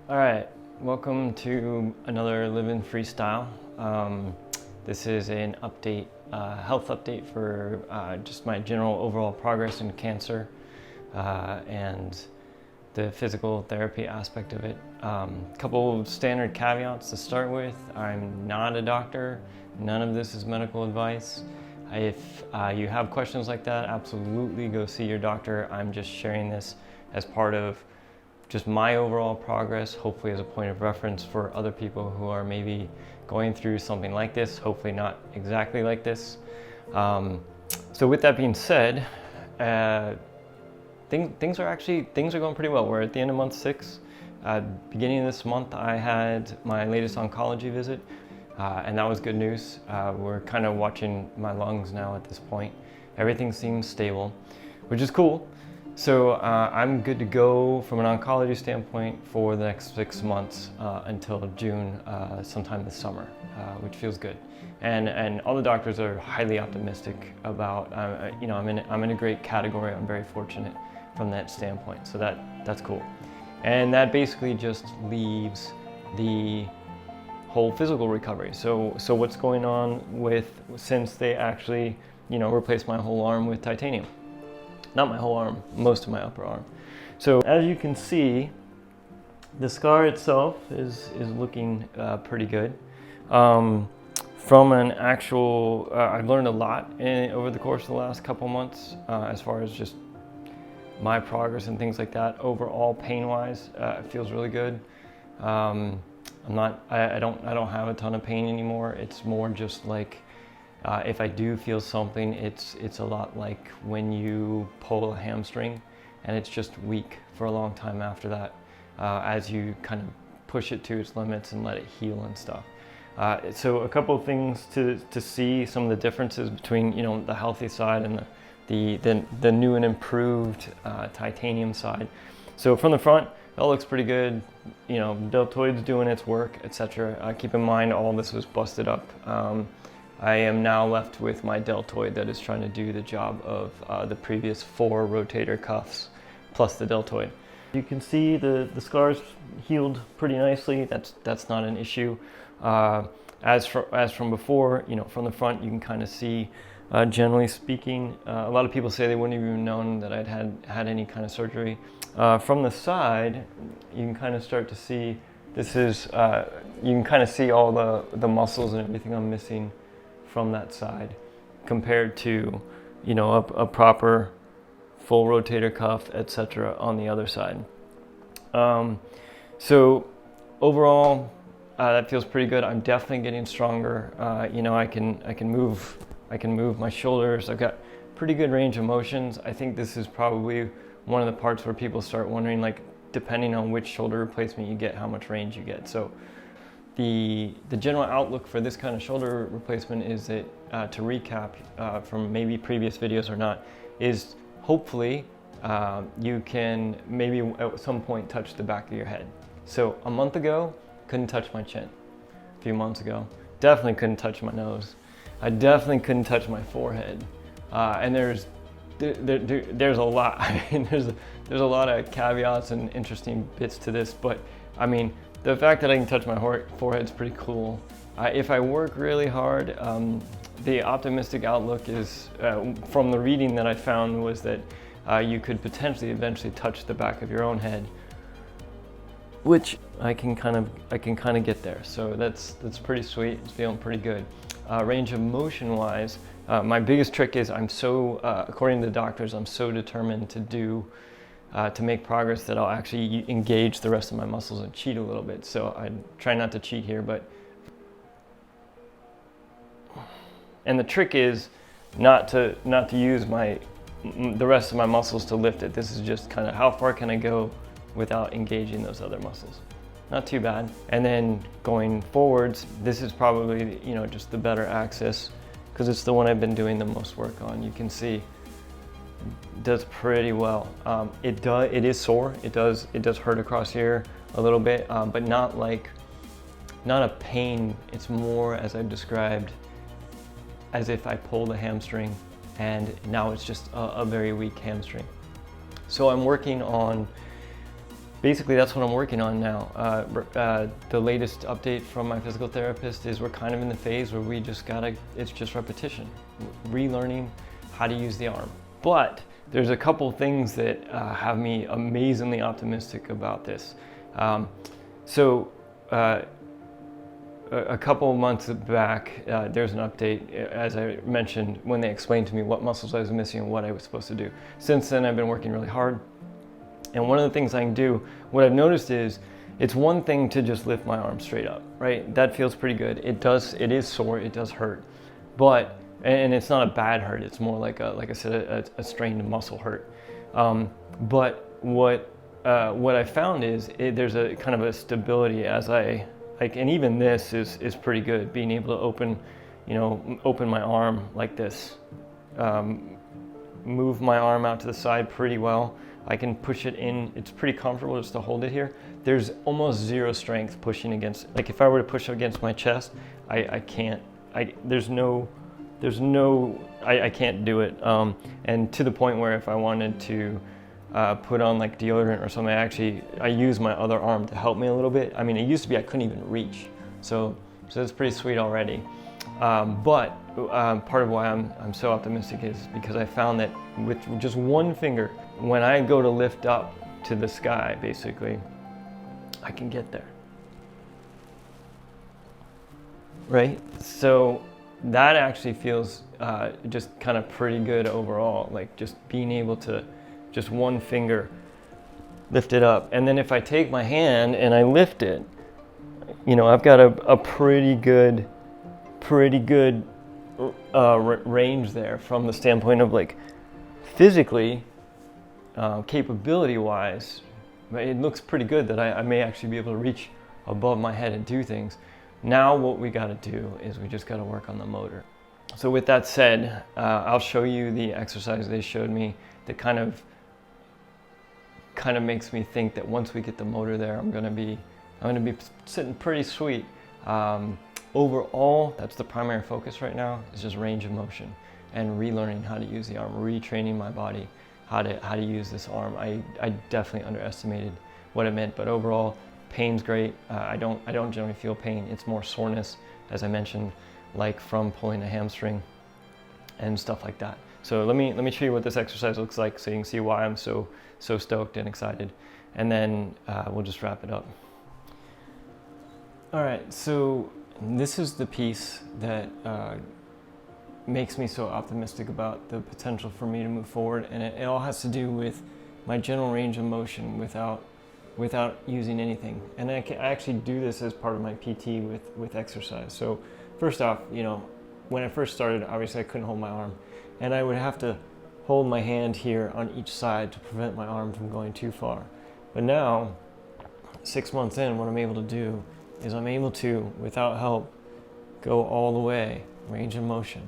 All right, welcome to another Living Freestyle. This is an update, health update for just my general overall progress in cancer and the physical therapy aspect of it. Couple of standard caveats to start with. I'm not a doctor. None of this is medical advice. If you have questions like that, absolutely go see your doctor. I'm just sharing this as part of just my overall progress, hopefully as a point of reference for other people who are maybe going through something like this, hopefully not exactly like this. So with that being said, things are going pretty well. We're at the end of month 6. Beginning of this month, I had my latest oncology visit, and that was good news. We're kind of watching my lungs now at this point. Everything seems stable, which is cool. So I'm good to go from an oncology standpoint for the next 6 months until June, sometime this summer, which feels good. And all the doctors are highly optimistic about, I'm in a great category. I'm very fortunate from that standpoint. So that's cool. And that basically just leaves the whole physical recovery. So what's going on since they actually, replaced my whole arm with titanium. Not my whole arm, most of my upper arm. So as you can see, the scar itself is looking pretty good. From an actual, I've learned a lot over the course of the last couple months as far as just my progress and things like that. Overall, pain-wise, it feels really good. I don't have a ton of pain anymore. It's more just like, if I do feel something, it's a lot like when you pull a hamstring and it's just weak for a long time after that, as you kind of push it to its limits and let it heal and stuff. So a couple of things to see some of the differences between the healthy side and the new and improved titanium side. So from the front, that looks pretty good. Deltoid's doing its work, etc. Keep in mind all this was busted up. I am now left with my deltoid that is trying to do the job of the previous 4 rotator cuffs plus the deltoid. You can see the scars healed pretty nicely. That's not an issue. As from before, from the front you can kind of see, generally speaking, a lot of people say they wouldn't have even known that I'd had any kind of surgery. From the side, you can kind of start to see this is, you can kind of see all the muscles and everything I'm missing from that side compared to a proper full rotator cuff, etc. on the other side. So overall, that feels pretty good. I'm definitely getting stronger. I can move my shoulders. I've got pretty good range of motions. I think this is probably one of the parts where people start wondering, like, depending on which shoulder replacement you get, how much range you get. So the general outlook for this kind of shoulder replacement is that, to recap from maybe previous videos or not, is hopefully you can maybe at some point touch the back of your head. So a month ago, couldn't touch my chin. A few months ago, definitely couldn't touch my nose. I definitely couldn't touch my forehead. And there's a lot. I mean, there's a lot of caveats and interesting bits to this, but I mean, the fact that I can touch my forehead is pretty cool. If I work really hard, the optimistic outlook is, from the reading that I found, was that you could potentially eventually touch the back of your own head, which I can kind of get there. So that's pretty sweet. It's feeling pretty good. Range of motion wise, my biggest trick is according to the doctors, I'm so determined to make progress that I'll actually engage the rest of my muscles and cheat a little bit. So I try not to cheat here, and the trick is not to use the rest of my muscles to lift it. This is just kind of how far can I go without engaging those other muscles. Not too bad. And then going forwards, this is probably just the better axis because it's the one I've been doing the most work on. You can see it does pretty well. It is sore. It does hurt across here a little bit, but not a pain. It's more, as I've described, as if I pulled a hamstring and now it's just a very weak hamstring. So I'm working on basically that's what I'm working on now. The latest update from my physical therapist is we're kind of in the phase where it's just repetition, relearning how to use the arm. But there's a couple things that have me amazingly optimistic about this. A couple of months back, there's an update, as I mentioned, when they explained to me what muscles I was missing and what I was supposed to do. Since then, I've been working really hard. And one of the things I can do, what I've noticed is, it's one thing to just lift my arm straight up, right? That feels pretty good. It is sore, it does hurt. But, and it's not a bad hurt, it's more like I said, a strained muscle hurt. But what I found is, there's a kind of a stability as and even this is pretty good, being able to open my arm like this, move my arm out to the side pretty well. I can push it in, it's pretty comfortable just to hold it here. There's almost zero strength pushing against, like if I were to push against my chest, I can't, I can't do it. And to the point where if I wanted to put on like deodorant or something, I use my other arm to help me a little bit. I mean, it used to be I couldn't even reach. So it's pretty sweet already. But part of why I'm so optimistic is because I found that with just one finger, when I go to lift up to the sky, basically, I can get there. Right? So that actually feels just kind of pretty good overall, like just being able to just one finger lift it up. And then if I take my hand and I lift it, I've got a pretty good range there from the standpoint of like physically, capability wise, it looks pretty good that I may actually be able to reach above my head and do things. Now what we got to do is we just got to work on the motor. So with that said, I'll show you the exercise they showed me that kind of makes me think that once we get the motor there, I'm gonna be sitting pretty sweet. Overall, that's the primary focus right now, is just range of motion and relearning how to use the arm, retraining my body how to use this arm. I definitely underestimated what it meant, but overall, pain's great. I don't generally feel pain. It's more soreness, as I mentioned, like from pulling a hamstring and stuff like that. So let me show you what this exercise looks like so you can see why I'm so stoked and excited, and then we'll just wrap it up. All right, so this is the piece that makes me so optimistic about the potential for me to move forward, and it all has to do with my general range of motion without using anything. And I actually do this as part of my PT with exercise. So first off, when I first started, obviously I couldn't hold my arm, and I would have to hold my hand here on each side to prevent my arm from going too far. But now, 6 months in, what I'm able to do is I'm able to, without help, go all the way, range of motion.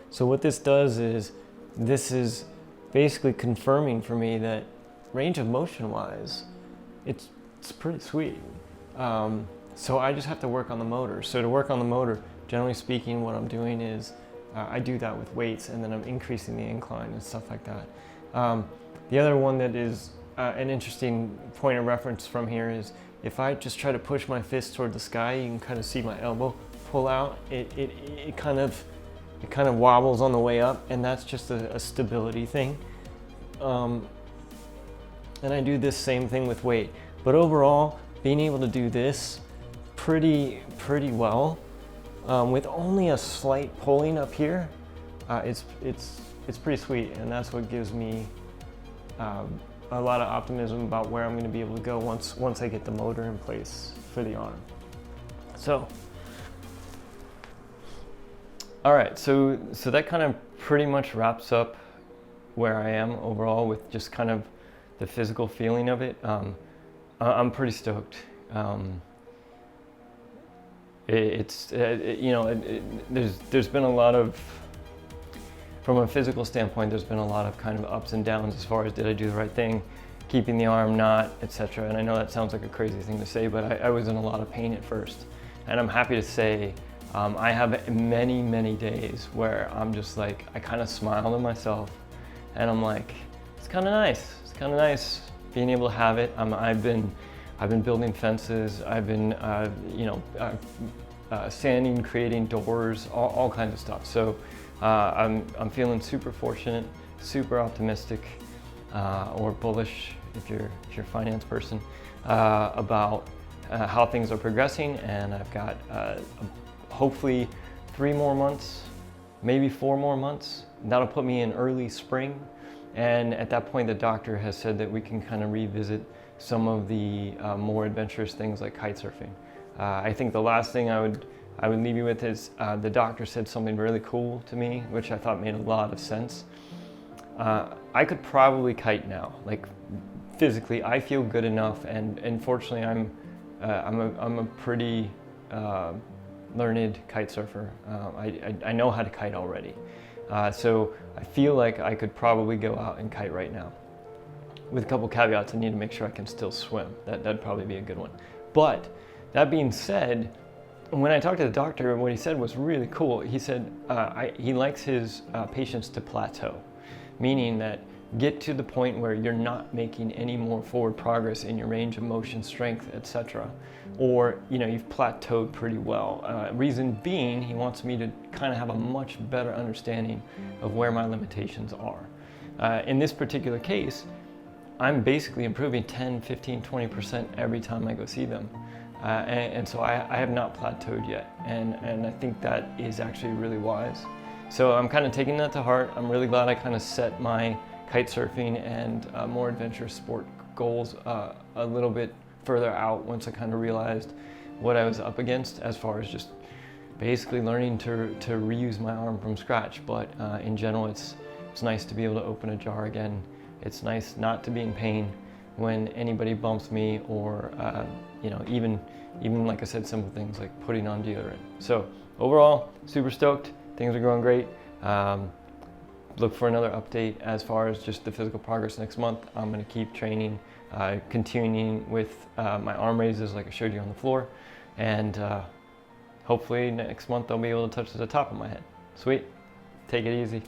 So what this does is, this is basically confirming for me that range of motion wise, it's pretty sweet. So I just have to work on the motor. So to work on the motor, generally speaking, what I'm doing is I do that with weights, and then I'm increasing the incline and stuff like that. The other one that is an interesting point of reference from here is if I just try to push my fist toward the sky, you can kind of see my elbow pull out. It kind of wobbles on the way up, and that's just a stability thing. And I do this same thing with weight. But overall, being able to do this pretty well, with only a slight pulling up here, it's pretty sweet, and that's what gives me a lot of optimism about where I'm going to be able to go once I get the motor in place for the arm. So, all right, so that kind of pretty much wraps up where I am overall with just kind of the physical feeling of it. I'm pretty stoked. There's been a lot of, from a physical standpoint, there's been a lot of kind of ups and downs as far as did I do the right thing, keeping the arm, not, etc. And I know that sounds like a crazy thing to say, but I was in a lot of pain at first. And I'm happy to say I have many days where I'm just like, I kind of smile to myself and I'm like, it's kind of nice. It's kind of nice being able to have it. I've been building fences. I've been sanding, creating doors, all kinds of stuff. So I'm feeling super fortunate, super optimistic, or bullish if you're a finance person, about how things are progressing. And I've got hopefully 3 more months, maybe 4 more months. That'll put me in early spring. And at that point, the doctor has said that we can kind of revisit some of the more adventurous things like kite surfing. I think the last thing I would leave you with is the doctor said something really cool to me, which I thought made a lot of sense. I could probably kite now, like physically. I feel good enough, and fortunately, I'm a pretty learned kite surfer. I know how to kite already, so I feel like I could probably go out and kite right now. With a couple caveats, I need to make sure I can still swim. That'd probably be a good one. But that being said, when I talked to the doctor, what he said was really cool. He said he likes his patients to plateau, meaning that get to the point where you're not making any more forward progress in your range of motion, strength, etc., or you've plateaued pretty well. Reason being, he wants me to kind of have a much better understanding of where my limitations are. In this particular case, I'm basically improving 10, 15, 20% every time I go see them. And so I have not plateaued yet. And I think that is actually really wise. So I'm kind of taking that to heart. I'm really glad I kind of set my kite surfing and more adventurous sport goals a little bit further out once I kind of realized what I was up against as far as just basically learning to reuse my arm from scratch. But in general, it's nice to be able to open a jar again. It's nice not to be in pain when anybody bumps me, or even like I said, simple things like putting on deodorant. So overall, super stoked. Things are going great. Look for another update as far as just the physical progress next month. I'm going to keep training, continuing with my arm raises like I showed you on the floor, and hopefully next month I'll be able to touch the top of my head. Sweet. Take it easy.